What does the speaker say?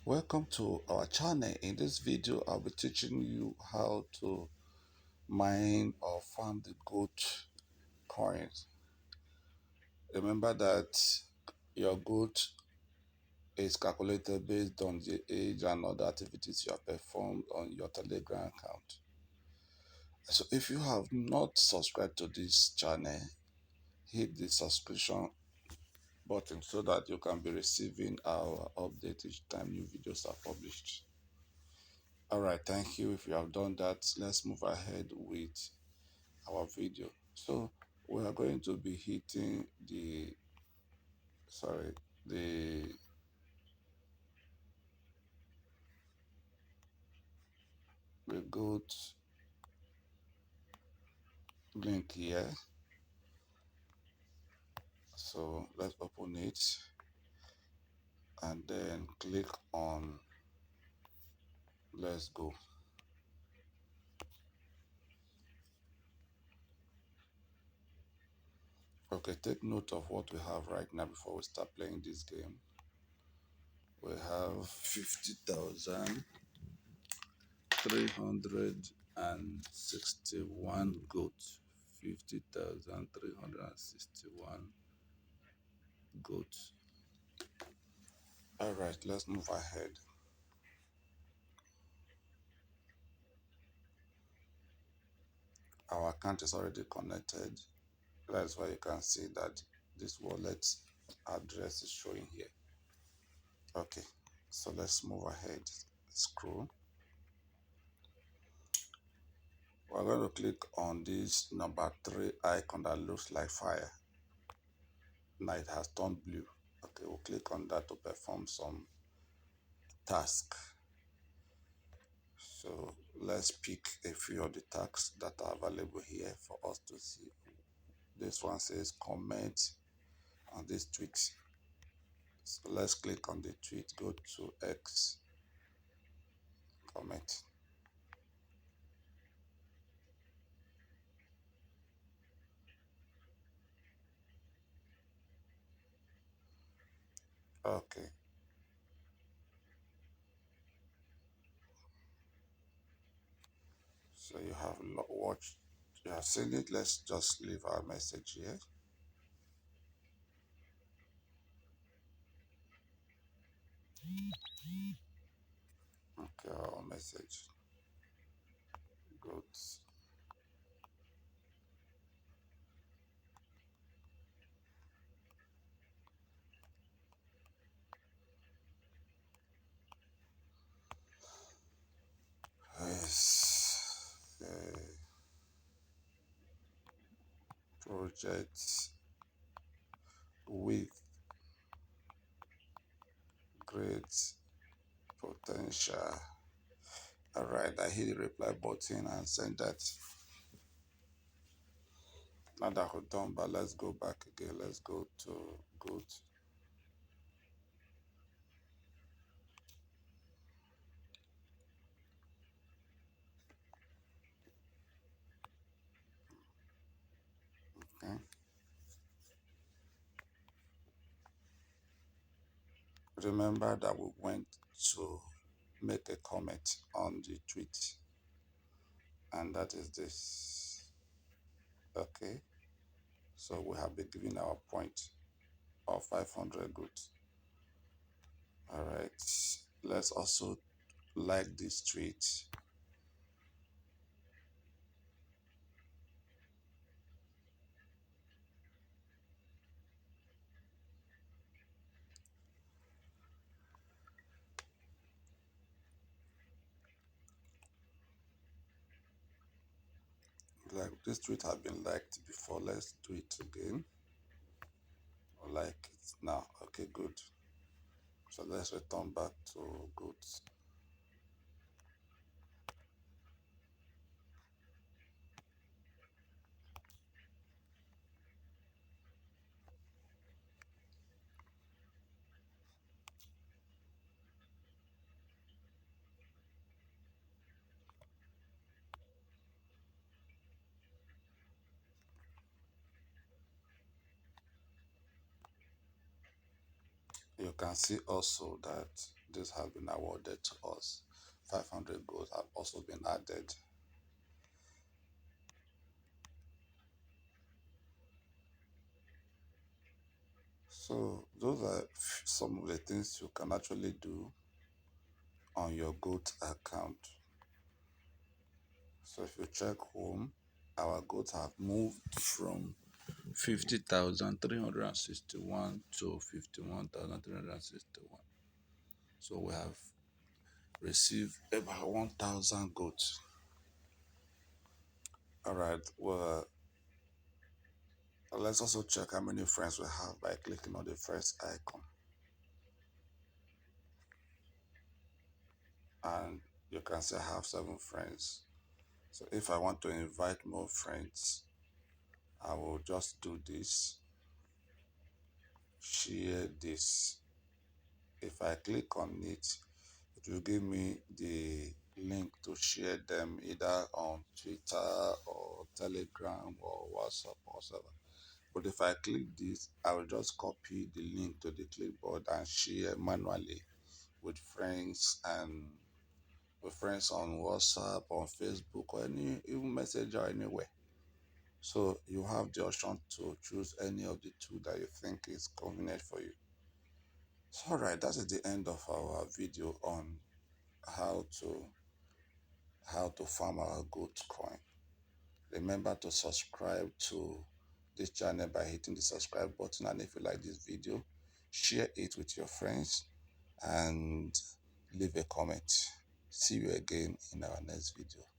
Welcome to our channel. In this video, I'll be teaching you how to mine or farm the goat coins. Remember that your goat is calculated based on the age and other activities you have performed on your Telegram account. So if you have not subscribed to this channel, hit the subscription button so that you can be receiving our update each time new videos are published. All right, thank you. If you have done that, let's move ahead with our video. So we are going to be hitting the the goat link here. So let's open it and then click on let's go. Okay, take note of what we have right now before we start playing this game. We have 50,361 goats. 50,361 goats. All right, let's move ahead. Our account is already connected. That's why you can see that this wallet address is showing here. Okay, so let's move ahead. Scroll. We're going to click on this number 3 icon that looks like fire. Now it has turned blue. Okay, we'll click on that to perform some task. So let's pick a few of the tasks that are available here for us to see. This one says comment on this tweet. So let's click on the tweet, go to X, comment. Okay, so you have watched, you have seen it. Let's just leave our message here. Okay, our message. Good. Yes. Project with great potential. All right, I hit the reply button and send that. Now that we're done, but let's go back again. Let's go to goat. Okay. Remember that we went to make a comment on the tweet, and that is this. Okay, so we have been given our point of 500 goods. All right, let's also like this tweet. Like this tweet have been liked before. Let's do it again. Like it now. Okay, good. So let's return back to goods. You can see also that this has been awarded to us. 500 gold have also been added. So those are some of the things you can actually do on your goat account. So if you check home, our goats have moved from 50,361 to 51,361. So we have received about 1,000 goats. All right. Well, let's also check how many friends we have by clicking on the first icon. And you can say I have 7 friends. So if I want to invite more friends, I will just do this, share this. If I click on it, it will give me the link to share them either on Twitter or Telegram or WhatsApp or whatever. But if I click this, I will just copy the link to the clipboard and share manually with friends and with friends on WhatsApp, on Facebook, or any even Messenger anywhere. So you have the option to choose any of the two that you think is convenient for you. So, all right, that is the end of our video on how to farm our goat coin. Remember to subscribe to this channel by hitting the subscribe button, and if you like this video, share it with your friends and leave a comment. See you again in our next video.